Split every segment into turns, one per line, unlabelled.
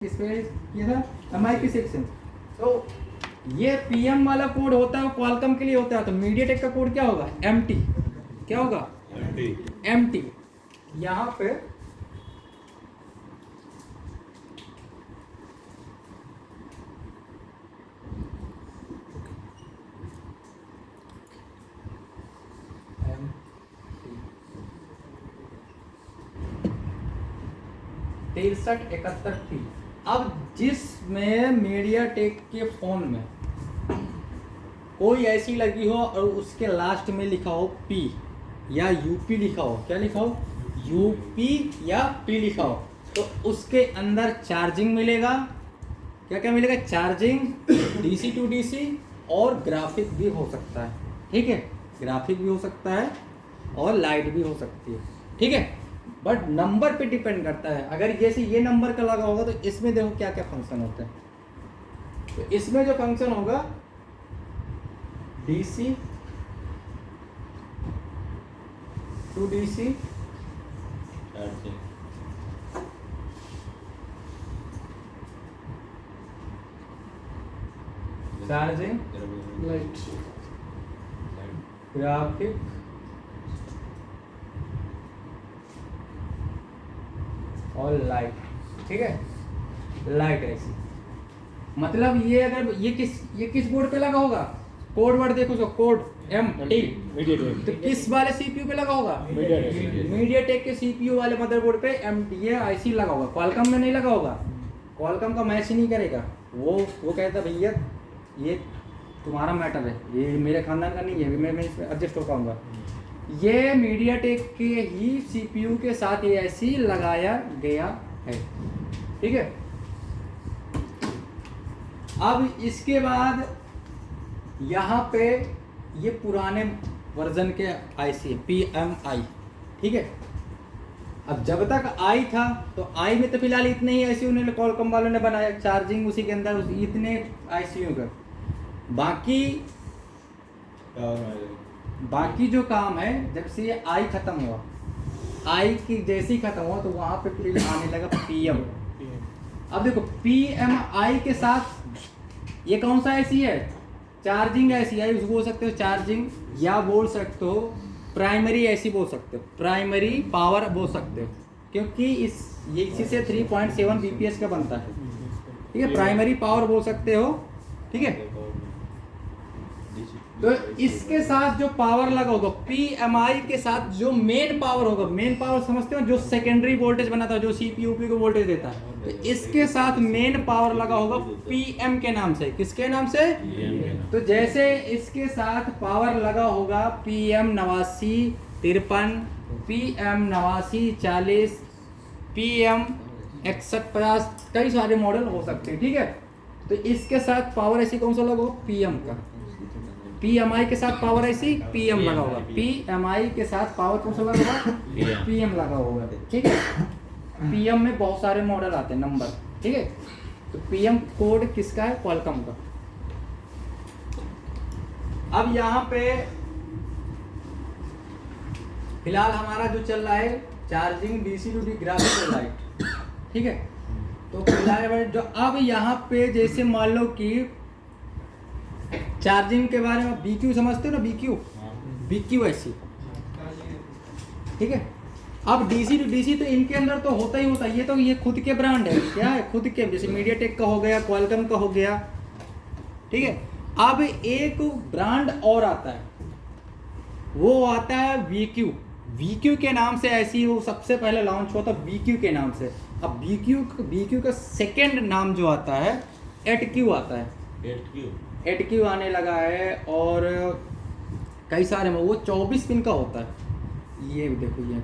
इस पे किया था MI सेक्शन। तो ये PM वाला कोड होता है क्वालकॉम के लिए होता है, तो मीडियाटेक का कोड क्या होगा? MT। क्या होगा? MT। यहाँ पे MT 6371T। अब जिसमें मीडियाटेक के फोन में कोई ऐसी लगी हो और उसके लास्ट में लिखा हो P या UP लिखा हो, क्या लिखा हो? UP या P लिखा हो, तो उसके अंदर चार्जिंग मिलेगा। क्या क्या मिलेगा? चार्जिंग, DC to DC और ग्राफिक भी हो सकता है। ठीक है, ग्राफिक भी हो सकता है और लाइट भी हो सकती है। ठीक है, बट नंबर पे डिपेंड करता है। अगर जैसे ये नंबर का लगा होगा तो इसमें देखो क्या क्या फंक्शन होते हैं। तो इसमें जो फंक्शन होगा DC to DC charging,
light,
graphic और लाइट। ठीक है, लाइट ऐसी मतलब ये अगर ये किस बोर्ड पे लगा होगा? कोड वर्ड देखो, जो कोड MT, तो किस वाले CPU पे लगा होगा? मीडियाटेक के CPU वाले मदरबोर्ड पे MT ये IC लगा होगा। क्वालकॉम में नहीं लगा होगा। क्वालकॉम का मैच ही नहीं करेगा। वो कहता भैया ये तुम्हारा मैटर है, ये मेरे खानदान का नहीं है, मैं इसमें एडजस्ट हो पाऊंगा। ये मीडियाटेक के ही CPU के साथ ये ऐसी लगाया गया है। ठीक है, अब इसके बाद यहाँ पे ये पुराने वर्जन के IC है PMI। ठीक है, अब जब तक आई था तो आई में तो फिलहाल इतने ही IC उन्होंने क्वालकॉम वालों ने बनाया, चार्जिंग उसी के अंदर इतने IC का। बाकी जो काम है, जब से ये आई खत्म हुआ, आई की जैसे ही खत्म हुआ तो वहां पे फिर आने लगा PM। अब देखो PMI के साथ ये कौन सा IC है? चार्जिंग IC है। उसको बोल सकते हो चार्जिंग, या बोल सकते हो प्राइमरी IC बोल सकते हो, प्राइमरी पावर बोल सकते हो, क्योंकि ये इसी से 3.7 BPS का बनता है। ठीक है, प्राइमरी पावर बोल सकते हो। ठीक है, तो इसके साथ जो पावर लगा होगा PMI के साथ, जो मेन पावर होगा, मेन पावर समझते हो, जो सेकेंडरी वोल्टेज बनाता है, जो CPU को वोल्टेज देता है, तो इसके साथ मेन पावर लगा होगा PM के नाम से। किसके नाम से? तो जैसे इसके साथ पावर लगा होगा PM 8953, PM 8940, PM 6150, कई सारे मॉडल हो सकते हैं। ठीक है, तो इसके साथ पावर ऐसी कौन सा लगा होगा? PM का। PMI के साथ पावर ऐसी PM लगा होगा, PMI के साथ पावर कौन सा लगा होगा? PM लगा होगा। ठीक है, PM में बहुत सारे मॉडल आते हैं, नंबर। ठीक है, तो PM कोड किसका है? क्वालकॉम का। अब यहाँ पे फिलहाल हमारा जो चल रहा है charging, DC to DC, graphic और लाइट। ठीक है, तो फिलहाल जो अब यहाँ पे जैसे मान लो कि चार्जिंग के बारे में BQ समझते हो ना? BQ ऐसी। ठीक है, अब DC to DC तो इनके अंदर तो होता ही होता है। ये खुद के ब्रांड है। क्या है? खुद के, जैसे मीडियाटेक का हो गया, क्वालकॉम का हो गया। ठीक है, अब एक ब्रांड और आता है, वो आता है VQ के नाम से। ऐसी वो सबसे पहले लॉन्च हुआ था VQ के नाम से। अब BQ का सेकंड नाम जो आता है 8Q आता है। 8Q आने लगा है, और कई सारे में वो 24 पिन का होता है। ये देखो, ये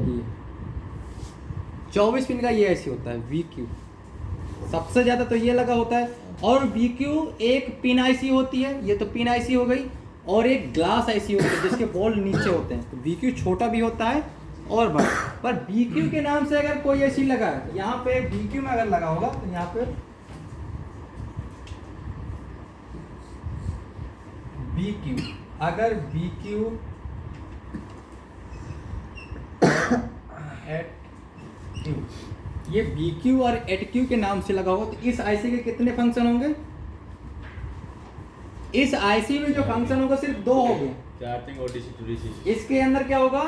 24 पिन का ये ऐसी होता है VQ। सबसे ज़्यादा तो ये लगा होता है। और VQ एक पिन IC होती है, ये तो पिन IC हो गई, और एक ग्लास IC होती है जिसके बॉल नीचे होते हैं। तो VQ छोटा भी होता है और बड़ा। पर BQ के नाम से अगर कोई ऐसी लगा है, यहाँ पे BQ में अगर लगा होगा तो यहाँ पे BQ, अगर BQ ये BQ और HQ के नाम से लगा होगा, तो इस आईसी के कितने फंक्शन होंगे? इस आईसी में जो फंक्शन होगा सिर्फ 2 होंगे,
चार्जिंग और डीसी टू डीसी।
इसके अंदर क्या होगा?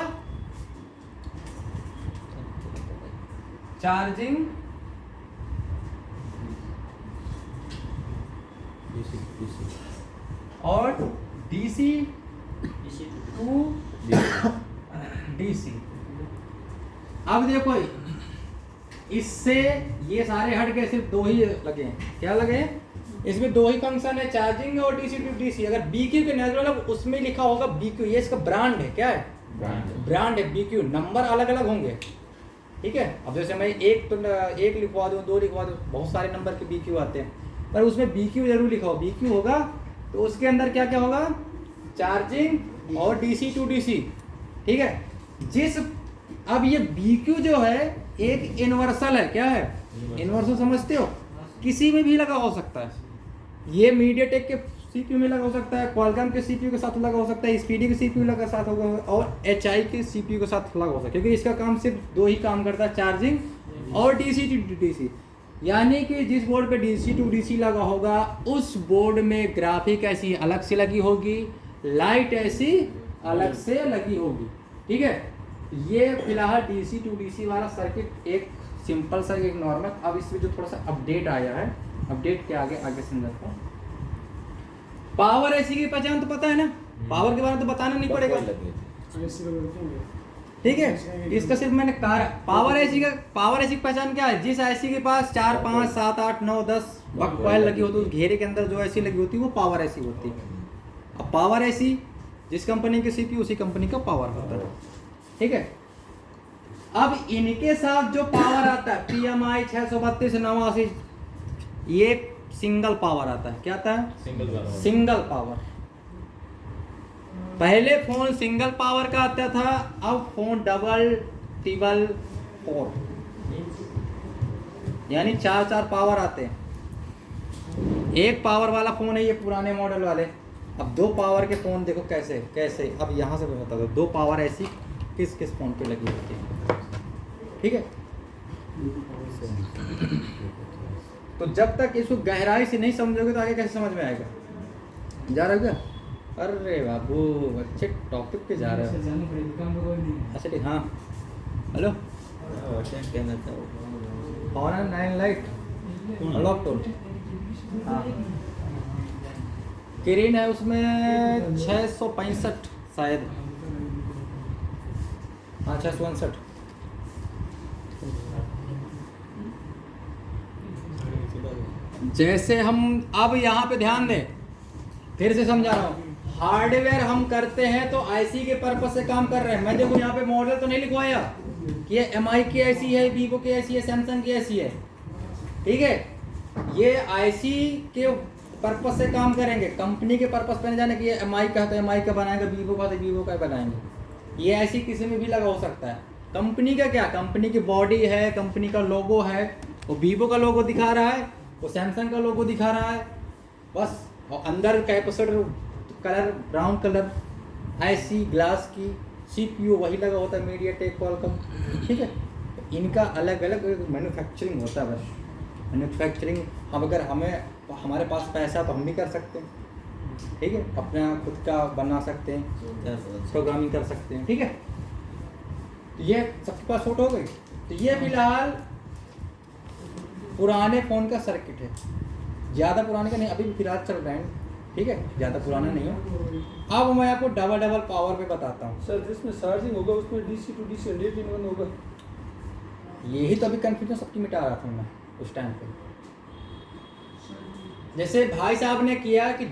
चार्जिंग और डीसी टू डीसी। अब देखो इससे ये सारे हट के सिर्फ 2 ही लगे हैं। क्या लगे हैं? इसमें 2 ही फंक्शन है, चार्जिंग और डीसी टू डीसी। अगर BQ के नेचुरल उसमें लिखा होगा BQ, ये इसका ब्रांड है। क्या है? ब्रांड है BQ। नंबर अलग अलग होंगे, ठीक है। अब जैसे मैं एक लिखवा दूँ, 2 लिखवा दूँ, बहुत सारे नंबर के BQ आते हैं, पर उसमें BQ जरूर लिखा हो। BQ होगा तो उसके अंदर क्या क्या होगा? चार्जिंग और डीसी टू डीसी, ठीक है। अब ये BQ जो है एक यूनिवर्सल है। क्या है? यूनिवर्सल समझते हो? किसी में भी लगा हो सकता है। ये मीडियाटेक के CPU में लगा हो सकता है, क्वालकॉम के CPU के साथ लगा हो सकता है, स्पीडी के CPU लगा साथ होगा, और HI के CPU के साथ लगा हो सकता है, क्योंकि इसका काम सिर्फ 2 ही काम करता है, चार्जिंग और डीसी टू डीसी। यानी कि जिस बोर्ड पे डीसी टू डीसी लगा होगा उस बोर्ड में ग्राफिक ऐसी अलग से लगी होगी, लाइट ऐसी अलग से लगी होगी, ठीक है। ये फिलहाल डीसी टू डीसी वाला सर्किट एक सिंपल सा, एक नॉर्मल। अब इसमें जो थोड़ा सा अपडेट आया है, अपडेट के आगे समझाता हूँ। पावर एसी की पहचान तो पता है ना, पावर के बारे में तो बताना नहीं पड़ेगा, ठीक है। इसका सिर्फ मैंने कहा पावर एसी की पहचान क्या है? जिस एसी के पास 4 5 7 8 9 10 बक कॉइल लगी होती है, उस घेरे के अंदर जो एसी लगी होती है वो पावर एसी होती है। अब पावर एसी जिस कंपनी की CPU उसी कंपनी का पावर होता है, ठीक है। अब इनके साथ जो पावर आता है PMI 632/89, ये सिंगल पावर आता है। क्या आता है? Single power. पहले फोन सिंगल पावर का आता था, अब फोन डबल ट्रिपल 4, यानी 4 पावर आते हैं। एक पावर वाला फोन है ये पुराने मॉडल वाले। अब 2 पावर के फोन देखो कैसे कैसे। अब यहाँ से मैं बता दूँ 2 पावर ऐसी किस किस फोन पे लगी होती है, ठीक है। तो जब तक इसको गहराई से नहीं समझोगे तो आगे कैसे समझ में आएगा? जा रहा है क्या? अरे बाबू अच्छे टॉपिक पे जा रहे हो। अच्छा ठीक, हाँ hello, Honor 9 light unlock tone, हाँ किरीन है उसमें 665 शायद, हाँ 659। जैसे हम अब यहाँ पे ध्यान दें, फिर से समझा रहा हूँ। हार्डवेयर हम करते हैं तो आईसी के पर्पस से काम कर रहे हैं। मैं देखो यहाँ पे मॉडल तो नहीं लिखवाया कि ये MI की ऐसी है, वीवो की ऐसी है, सैमसंग की ऐसी है, ठीक है। ये आईसी के पर्पस से काम करेंगे, कंपनी के पर्पस पे नहीं जाने कि ये MI का है तो MI का बनाएंगे, वीवो का तो वीवो का बनाएंगे। ये ऐसी किसी में भी लगा हो सकता है। कंपनी का क्या? कंपनी की बॉडी है, कंपनी का लोगो है, वो वीवो का लोगो दिखा रहा है, वो सैमसंग का लोगो दिखा रहा है, बस। और अंदर कैपेसिटर कलर ब्राउन कलर, ऐसी ग्लास की CPU वही लगा होता है, मीडियाटेक, क्वालकॉम, ठीक है। इनका अलग अलग मैन्युफैक्चरिंग होता है, बस मैन्युफैक्चरिंग। हम अगर हमारे पास पैसा तो हम भी कर सकते हैं, ठीक है, अपना खुद का बना सकते हैं, प्रोग्रामिंग कर सकते हैं, ठीक है। ये सबके पास फोटो हो गई। तो ये फिलहाल पुराने फ़ोन का सर्किट है, ज़्यादा पुराने का नहीं, अभी भी फिलहाल चल रहे हैं, ठीक है, ज़्यादा पुराना नहीं हो। अब मैं आपको डबल पावर पे बताता हूँ।
सर जिसमें चार्जिंग होगा उसमें डीसी टू डीसी 100 होगा।
यही तो अभी कन्फ्यूजन सबकी मिटा रहा था मैं उस टाइम पे। जैसे भाई साहब ने किया कि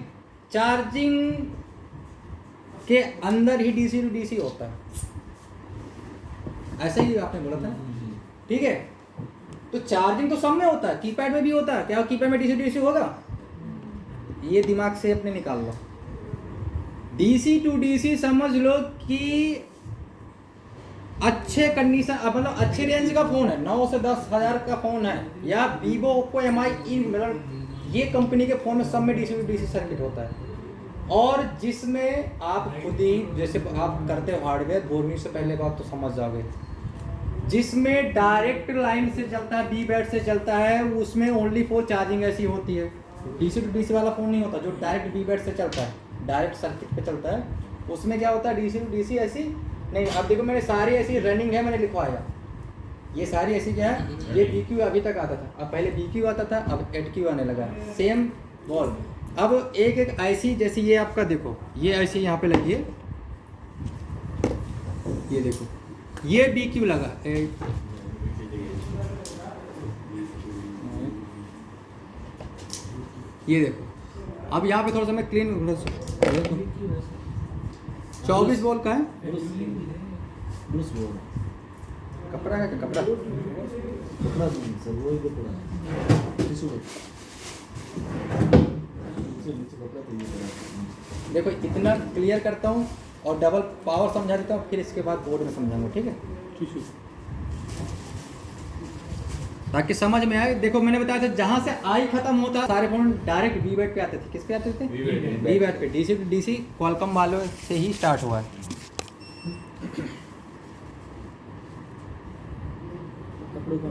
चार्जिंग के अंदर ही डीसी टू डीसी होता है, ऐसा ही आपने बोला था, ठीक है। तो चार्जिंग तो सब में होता है, कीपैड में भी होता है। क्या कीपैड में डीसी टू डीसी होगा? ये दिमाग से अपने निकाल लो। डीसी टू डीसी समझ लो कि अच्छे कंडीशन, मतलब अच्छे रेंज का फ़ोन है, 9 से 10 हज़ार का फ़ोन है, या वीवो, ओप्पो, MI, मतलब ये कंपनी के फ़ोन में सब में डीसी टू डीसी सर्किट होता है। और जिसमें आप खुद ही जैसे आप करते हो हार्डवेयर, बोलने से पहले बात तो समझ जाओगे। जिसमें डायरेक्ट लाइन से चलता है, बी बैट से चलता है, उसमें ओनली फॉर चार्जिंग ऐसी होती है। डीसी टू डीसी वाला फ़ोन नहीं होता जो डायरेक्ट बी बैट से चलता है, डायरेक्ट सर्किट पे चलता है। उसमें क्या होता है, डीसी टू डीसी ऐसी नहीं। अब देखो मैंने सारी ऐसी रनिंग है, मैंने लिखवाया ये सारी ऐसी क्या है, ये बी क्यू अभी तक आता था, अब पहले बी क्यू आता था, अब एड क्यू आने लगा, सेम बॉल। अब एक एक ऐसी, जैसे ये आपका देखो, ये ऐसी यहाँ पे लगी है, ये देखो ये बी क्यू लगा, ये देखो। अब यहाँ पे थोड़ा सा मैं क्लीन 24 वोल्ट का है, कपड़ा है क्या, कपड़ा देखो इतना क्लियर करता हूँ और डबल पावर समझा देता हूँ, फिर इसके बाद बोर्ड में समझाऊंगा, ठीक है, ताकि समझ में आए। देखो मैंने बताया था जहाँ से आई खत्म होता सारे फोन डायरेक्ट बी बैट पे आते थे। किस पे आते थे, बी बैट पे। डीसी टू डीसी क्वालकॉम वालों से ही स्टार्ट हुआ है।
कपड़ों का